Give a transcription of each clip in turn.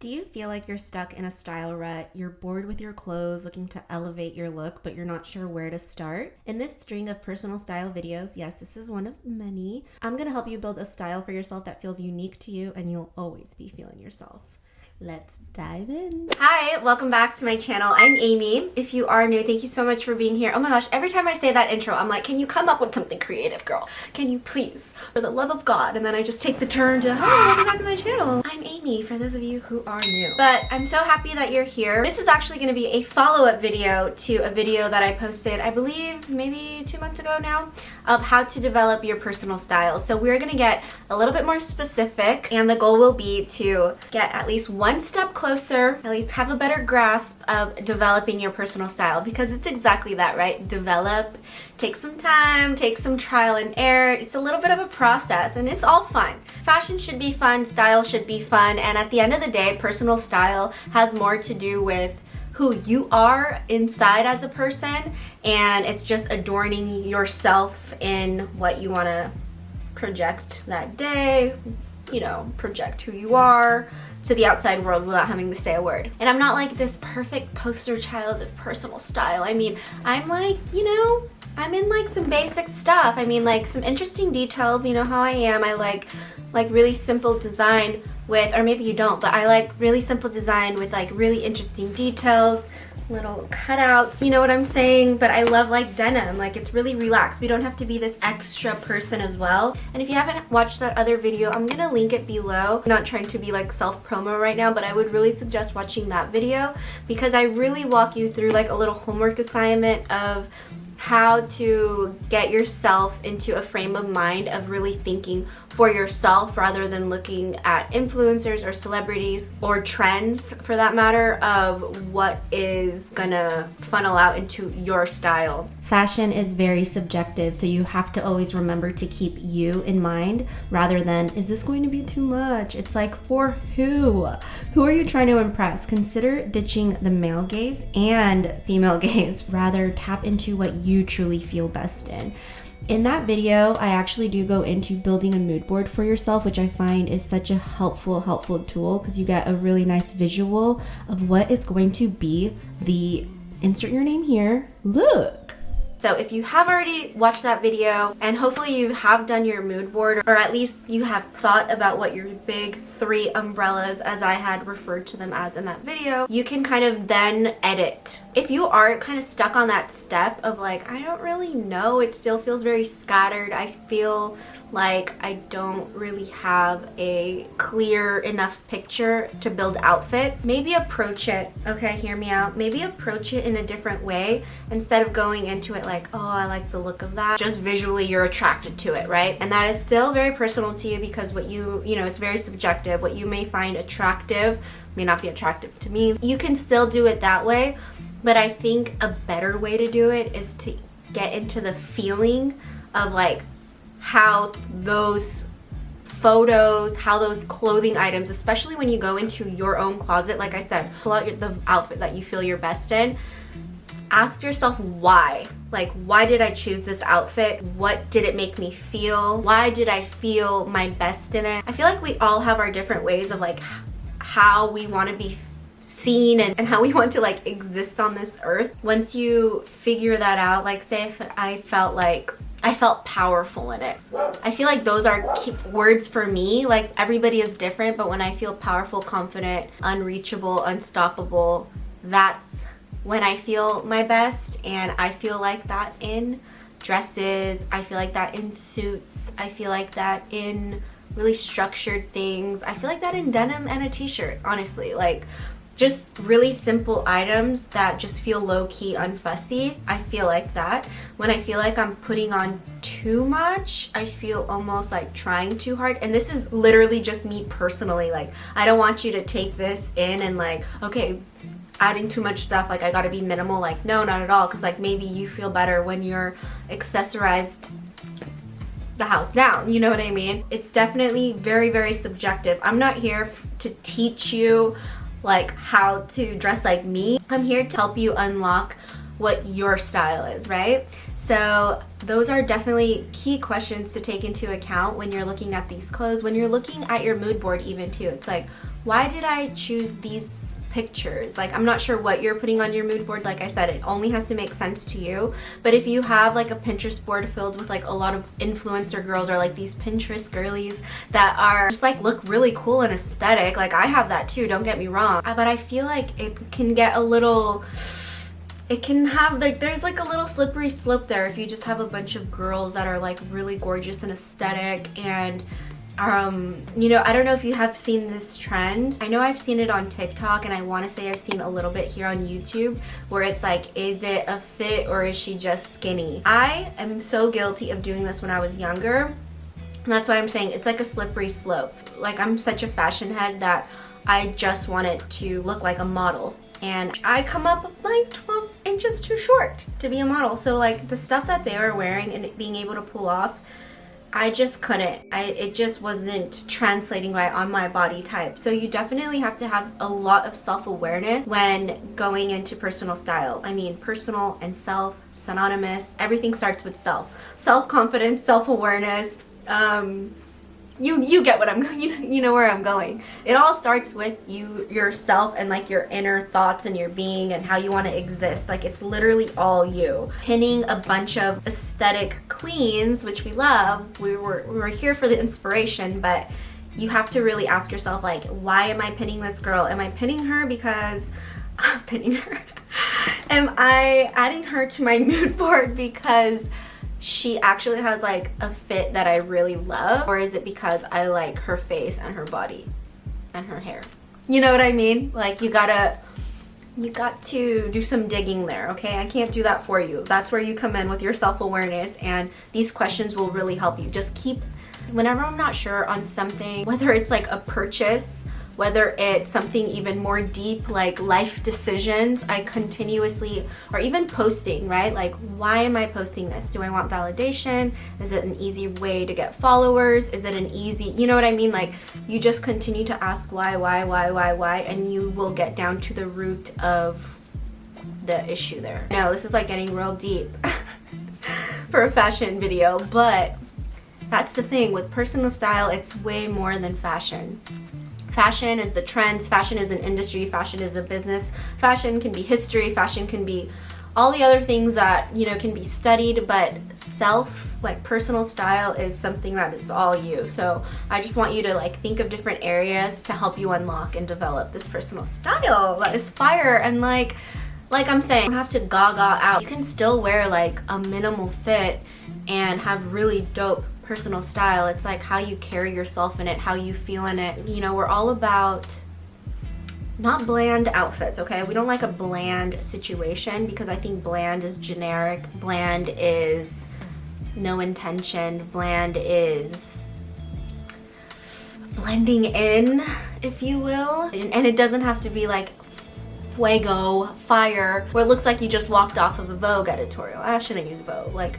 Do you feel like you're stuck in a style rut? You're bored with your clothes, looking to elevate your look, but you're not sure where to start? In this string of personal style videos, yes, this is one of many, I'm going to help you build a style for yourself that feels unique to you and you'll always be feeling yourself. Let's dive in. Hi, welcome back to my channel. I'm Amy. If you are new, thank you so much for being here. Oh my gosh, every time I say that intro, I'm like, can you come up with something creative, girl? Can you please? For the love of God. And then I just take the turn to, hi, welcome back to my channel. I'm Amy, for those of you who are new. But I'm so happy that you're here. This is actually gonna be a follow-up video to a video that I posted, I believe, maybe 2 months ago now, of how to develop your personal style. So we're gonna get a little bit more specific, and the goal will be to get at least one step closer, at least have a better grasp of developing your personal style, because it's exactly that, right? Develop, take some time, take some trial and error. It's a little bit of a process and it's all fun. Fashion should be fun, style should be fun, and at the end of the day, personal style has more to do with who you are inside as a person, and it's just adorning yourself in what you want to project that day, you know, project who you are to the outside world without having to say a word. And I'm not like this perfect poster child of personal style. I mean, I'm like, you know, I'm in like some basic stuff. I mean, like some interesting details, you know how I am. I like really simple design with, or maybe you don't, but I like really simple design with like really interesting details, little cutouts, you know what I'm saying? But I love like denim, like it's really relaxed. We don't have to be this extra person as well. And if you haven't watched that other video, I'm gonna link it below. I'm not trying to be like self-promo right now, but I would really suggest watching that video because I really walk you through like a little homework assignment of how to get yourself into a frame of mind of really thinking for yourself rather than looking at influencers or celebrities or trends for that matter of what is gonna funnel out into your style. Fashion is very subjective, so you have to always remember to keep you in mind rather than, is this going to be too much? It's like, for who? Who are you trying to impress? Consider ditching the male gaze and female gaze. Rather, tap into what you truly feel best in. In that video, I actually do go into building a mood board for yourself, which I find is such a helpful tool because you get a really nice visual of what is going to be the, insert your name here, look. So if you have already watched that video and hopefully you have done your mood board, or at least you have thought about what your big 3 umbrellas, as I had referred to them as in that video, you can kind of then edit. If you are kind of stuck on that step of like, I don't really know, it still feels very scattered, I feel like I don't really have a clear enough picture to build outfits, maybe approach it, okay, hear me out, maybe approach it in a different way instead of going into it like, oh, I like the look of that. Just visually you're attracted to it, right? And that is still very personal to you because what you know, it's very subjective. What you may find attractive may not be attractive to me. You can still do it that way, but I think a better way to do it is to get into the feeling of like how those photos, how those clothing items, especially when you go into your own closet, like I said, pull out the outfit that you feel your best in. Ask yourself why. Like, why did I choose this outfit? What did it make me feel? Why did I feel my best in it? I feel like we all have our different ways of like how we want to be seen and how we want to like exist on this earth. Once you figure that out, like say if I felt powerful in it. I feel like those are key words for me. Like everybody is different, but when I feel powerful, confident, unreachable, unstoppable, that's when I feel my best. And I feel like that in dresses, I feel like that in suits, I feel like that in really structured things, I feel like that in denim and a t-shirt, honestly. Like just really simple items that just feel low-key, unfussy. I feel like that. When I feel like I'm putting on too much, I feel almost like trying too hard. And this is literally just me personally. Like, I don't want you to take this in and like, okay, adding too much stuff, like I gotta be minimal. Like, no, not at all. Cause like maybe you feel better when you're accessorized the house down, you know what I mean? It's definitely very subjective. I'm not here to teach you like how to dress like me. I'm here to help you unlock what your style is, right? So those are definitely key questions to take into account when you're looking at these clothes, when you're looking at your mood board even too. It's like, why did I choose these pictures? Like, I'm not sure what you're putting on your mood board. Like I said, it only has to make sense to you. But if you have like a Pinterest board filled with like a lot of influencer girls, or like these Pinterest girlies that are just like look really cool and aesthetic, like I have that too, don't get me wrong, but I feel like it can get a little, it can have like, there's like a little slippery slope there if you just have a bunch of girls that are like really gorgeous and aesthetic. And you know, I don't know if you have seen this trend. I know I've seen it on TikTok, and I want to say I've seen a little bit here on YouTube, where it's like, is it a fit or is she just skinny? I am so guilty of doing this when I was younger, and that's why I'm saying it's like a slippery slope. Like, I'm such a fashion head that I just want it to look like a model, and I come up like 12 inches too short to be a model. So like the stuff that they were wearing and being able to pull off, I just couldn't. It just wasn't translating right on my body type. So you definitely have to have a lot of self-awareness when going into personal style. I mean, personal and self, synonymous. Everything starts with self. Self-confidence, self-awareness. You get what I'm going, you know where I'm going. It all starts with yourself, and like your inner thoughts and your being and how you want to exist. Like, it's literally all you. Pinning a bunch of aesthetic queens, which we love, we were here for the inspiration, but you have to really ask yourself, like, why am I pinning this girl? Am I pinning her because I'm pinning her? Am I adding her to my mood board because she actually has like a fit that I really love? Or is it because I like her face and her body and her hair? You know what I mean? Like, you got to do some digging there, okay? I can't do that for you. That's where you come in with your self-awareness, and these questions will really help you. Just keep, whenever I'm not sure on something, whether it's like a purchase, whether it's something even more deep like life decisions, I continuously, or even posting, right? Like, why am I posting this? Do I want validation? Is it an easy way to get followers? Is it an easy, you know what I mean? Like, you just continue to ask why, and you will get down to the root of the issue there. No, this is like getting real deep for a fashion video, but that's the thing with personal style, it's way more than fashion. Fashion is the trends, fashion is an industry, fashion is a business, fashion can be history, fashion can be all the other things that, you know, can be studied, but self, like personal style, is something that is all you. So I just want you to like think of different areas to help you unlock and develop this personal style that is fire. And like I'm saying, you don't have to gaga out. You can still wear like a minimal fit and have really dope personal style. It's like how you carry yourself in it, how you feel in it. You know, we're all about not bland outfits, okay? We don't like a bland situation, because I think bland is generic. Bland is no intention. Bland is blending in, if you will. And it doesn't have to be like fuego, fire, where it looks like you just walked off of a Vogue editorial. I shouldn't use Vogue. Like,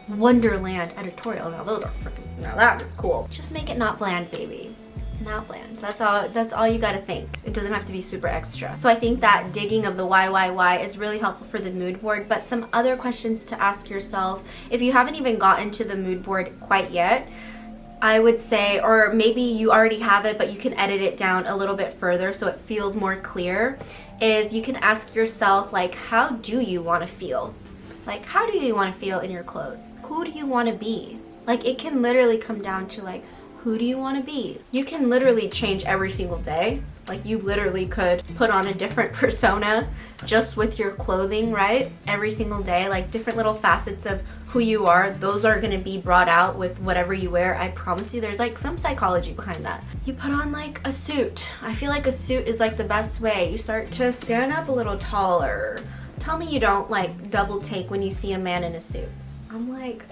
Wonderland editorial. Now those are freaking, now that is cool. Just make it not bland, baby. Not bland. That's all you gotta think. It doesn't have to be super extra. So I think that digging of the why is really helpful for the mood board. But some other questions to ask yourself, if you haven't even gotten to the mood board quite yet, I would say, or maybe you already have it, but you can edit it down a little bit further so it feels more clear, is you can ask yourself, like, how do you want to feel? Like, how do you want to feel in your clothes? Who do you want to be? Like, it can literally come down to, like, who do you want to be? You can literally change every single day. Like, you literally could put on a different persona just with your clothing, right? Every single day, like different little facets of who you are, those are going to be brought out with whatever you wear. I promise you, there's like some psychology behind that. You put on like a suit. I feel like a suit is like the best way. You start to stand up a little taller. Tell me you don't like double take when you see a man in a suit. I'm like,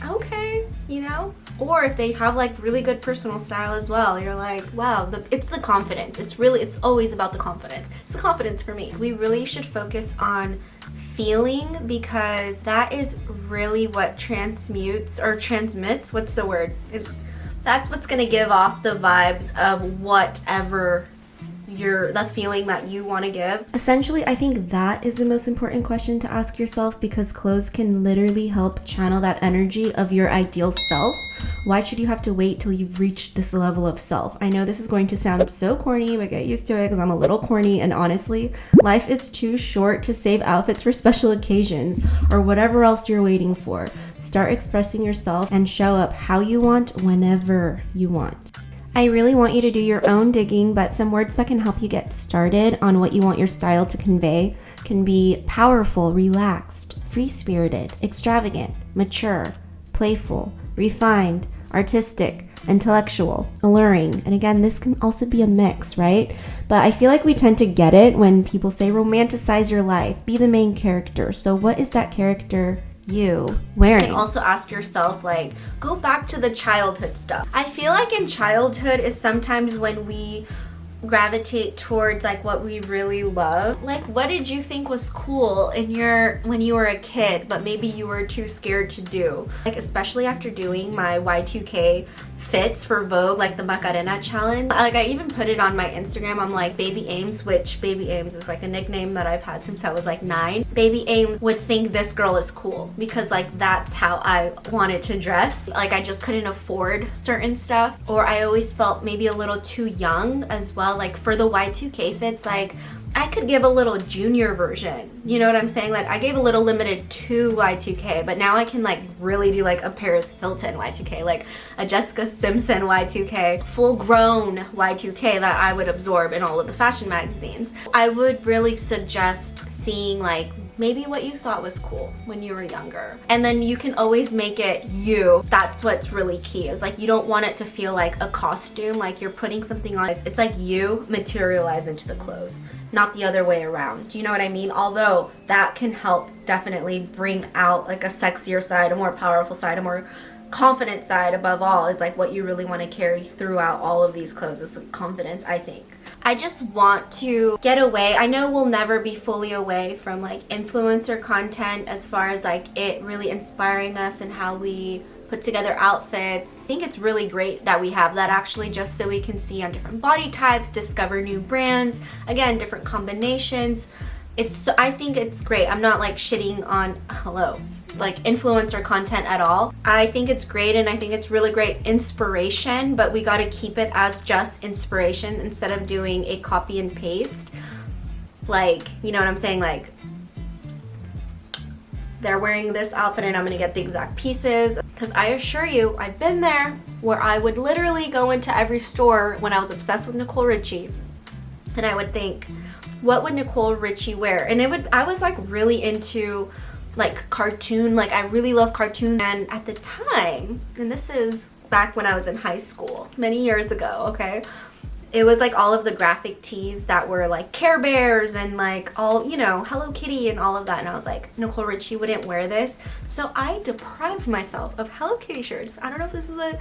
okay, you know? Or if they have like really good personal style as well, you're like, wow, it's the confidence. It's always about the confidence. It's the confidence for me. We really should focus on feeling, because that is really what transmutes or transmits, what's the word? That's what's gonna give off the vibes of whatever the feeling that you want to give? Essentially, I think that is the most important question to ask yourself, because clothes can literally help channel that energy of your ideal self. Why should you have to wait till you've reached this level of self? I know this is going to sound so corny, but get used to it because I'm a little corny, and honestly, life is too short to save outfits for special occasions or whatever else you're waiting for. Start expressing yourself and show up how you want whenever you want. I really want you to do your own digging, but some words that can help you get started on what you want your style to convey can be powerful, relaxed, free-spirited, extravagant, mature, playful, refined, artistic, intellectual, alluring. And again, this can also be a mix, right? But I feel like we tend to get it when people say romanticize your life, be the main character. So what is that character you wearing? You can also ask yourself, like, go back to the childhood stuff. I feel like in childhood is sometimes when we gravitate towards like what we really love. Like, what did you think was cool in when you were a kid but maybe you were too scared to do? Like, especially after doing my Y2K fits for Vogue, like the Macarena challenge, like I even put it on my Instagram. I'm like, Baby Ames, which Baby Ames is like a nickname that I've had since I was like 9. Baby Ames would think this girl is cool because like that's how I wanted to dress. Like, I just couldn't afford certain stuff, or I always felt maybe a little too young as well. Like for the Y2K fits, like I could give a little junior version, you know what I'm saying? Like I gave a little limited to Y2K, but now I can like really do like a Paris Hilton Y2K, like a Jessica Simpson Y2K, full grown Y2K that I would absorb in all of the fashion magazines. I would really suggest seeing like maybe what you thought was cool when you were younger, and then you can always make it you. That's what's really key, is like you don't want it to feel like a costume, like you're putting something on. It's like you materialize into the clothes, not the other way around. Do you know what I mean? Although that can help definitely bring out like a sexier side, a more powerful side, a more confident side. Above all is like what you really want to carry throughout all of these clothes is like confidence, I think. I just want to get away. I know we'll never be fully away from like influencer content as far as like it really inspiring us and how we put together outfits. I think it's really great that we have that, actually, just so we can see on different body types, discover new brands, again, different combinations. I think it's great. I'm not like shitting on like influencer content at all. I think it's great, and I think it's really great inspiration, but we got to keep it as just inspiration instead of doing a copy and paste. Like, you know what I'm saying? Like, they're wearing this outfit and I'm gonna get the exact pieces. Because I assure you, I've been there, where I would literally go into every store when I was obsessed with Nicole Richie, and I would think, what would Nicole Richie wear? And I was like really into like cartoon, like I really love cartoons. And at the time, and this is back when I was in high school, many years ago, okay? It was like all of the graphic tees that were like Care Bears and like all, you know, Hello Kitty and all of that. And I was like, Nicole Richie wouldn't wear this. So I deprived myself of Hello Kitty shirts. I don't know if this is a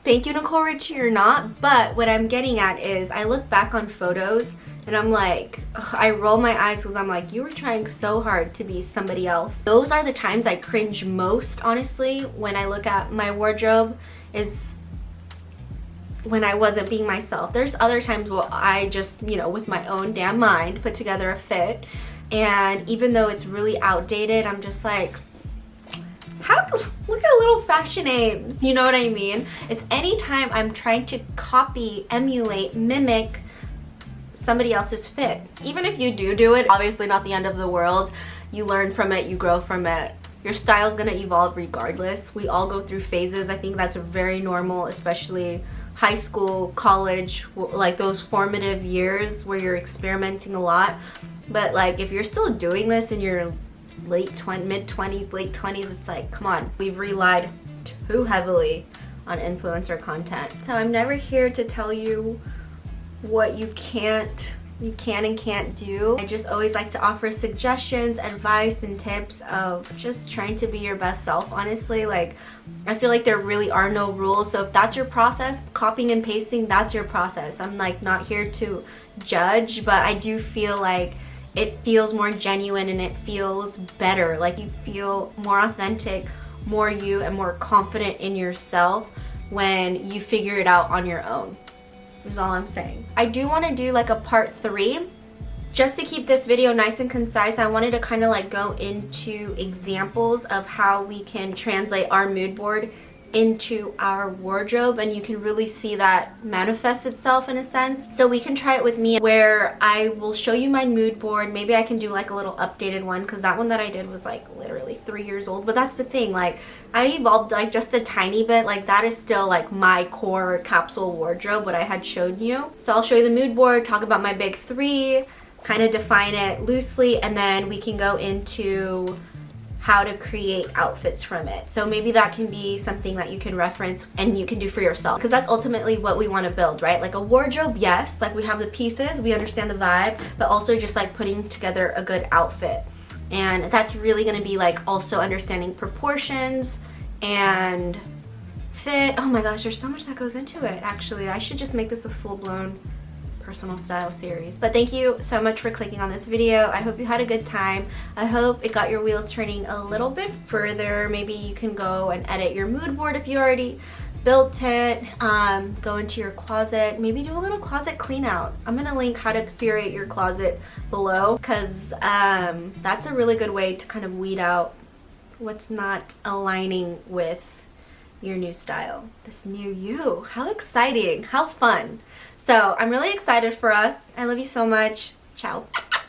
thank you Nicole Richie or not, but what I'm getting at is I look back on photos and I'm like, ugh, I roll my eyes because I'm like, you were trying so hard to be somebody else. Those are the times I cringe most, honestly, when I look at my wardrobe, is when I wasn't being myself. There's other times where I just, you know, with my own damn mind, put together a fit, and even though it's really outdated, I'm just like, look at little fashion names, you know what I mean? It's anytime I'm trying to copy, emulate, mimic somebody else's fit. Even if you do it, obviously not the end of the world. You learn from it, you grow from it. Your style's gonna evolve regardless. We all go through phases. I think that's very normal, especially high school, college, like those formative years where you're experimenting a lot. But like if you're still doing this in your mid-20s, late 20s, it's like, come on, we've relied too heavily on influencer content. So I'm never here to tell you what you can and can't do. I just always like to offer suggestions, advice, and tips of just trying to be your best self, honestly. Like, I feel like there really are no rules. So if that's your process, copying and pasting, that's your process. I'm like not here to judge, but I do feel like it feels more genuine and it feels better. Like you feel more authentic, more you, and more confident in yourself when you figure it out on your own. is all I'm saying. I do want to do like a part 3. Just to keep this video nice and concise, I wanted to kind of like go into examples of how we can translate our mood board into our wardrobe, and you can really see that manifest itself in a sense. So we can try it with me where I will show you my mood board. Maybe I can do like a little updated one, because that one that I did was like literally 3 years old. But that's the thing, like I evolved like just a tiny bit. Like that is still like my core capsule wardrobe, what I had showed you. So I'll show you the mood board, talk about my big 3, kind of define it loosely, and then we can go into how to create outfits from it. So maybe that can be something that you can reference and you can do for yourself, because that's ultimately what we want to build, right? Like a wardrobe, yes, like we have the pieces, we understand the vibe, but also just like putting together a good outfit. And that's really going to be like also understanding proportions and fit. Oh my gosh, there's so much that goes into it. Actually, I should just make this a full-blown personal style series. But thank you so much for clicking on this video. I hope you had a good time. I hope it got your wheels turning a little bit further. Maybe you can go and edit your mood board if you already built it. Go into your closet, maybe do a little closet clean out. I'm gonna link how to curate your closet below, because that's a really good way to kind of weed out what's not aligning with your new style, this new you. How exciting, how fun. So I'm really excited for us. I love you so much. Ciao.